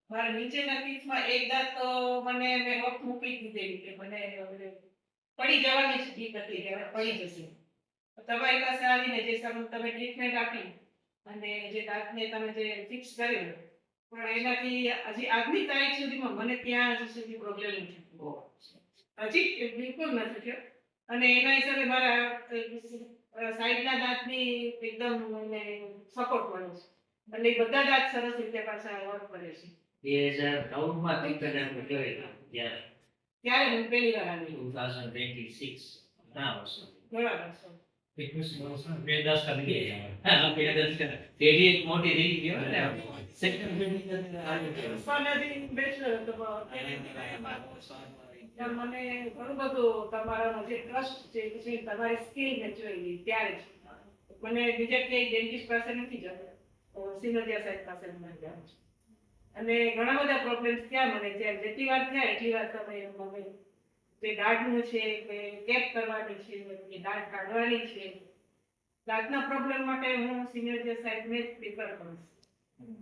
મારા નીચેના પીઠમાં એક દાંત તો મને મેં વખ મૂકી દીધેલી કે મને હવે પડી જવાની જ બીક હતી કે હવે પડી જશે. તમારી પાસે આવીને જે તમે ટ્રીટમેન્ટ આપી અને જે દાંતને તમે જે ફિક્સ કર્યું, પણ એનાથી હજી આજની તારીખ સુધીમાં મને ત્યાં હજી સુધી પ્રોબ્લેમ નથી થયો. હજી બિલકુલ નથી થયો. અને એના હિસાબે મારા સાઈડના દાંતની એકદમ મને સપોર્ટ મળે છે. એટલે એ બધા દાંત સરસ રીતે પાછા વર્ક કરે છે. 2014માં ટ્રીટમેન્ટ કરેલી ત્યારે હું પહેલી વાર આવી. 2026 ના વર્ષો બરાબર છે. 21 વર્ષ 10 કરી ગયા. 10 તેરી એક મોટી રહી ગયો ને સેકન્ડ બિલ્ડિંગ આવી સ્વાનદી બેચલર તો મને ઘણું બધું તમારાનો જે ટ્રસ્ટ છે પછી તમારી સ્કિલને જોઈ ત્યારે જ મને બીજા કંઈ ડેન્ટિસ્ટ પાસે નથી જવું, સિનોરિયા સાહેબ પાસે મને જવું છે. અને ઘણા બધા પ્રોબ્લેમ્સ ત્યાં મને છે. જેટલી વાર થાય એટલી વાર તમે મને જે દાઢનું છે કે કેપ કરવાની છે કે દાઢ કાઢવાની છે, દાંતના પ્રોબ્લેમ માટે હું સિનિયર સાહેબને જ પ્રિફર કરું છું.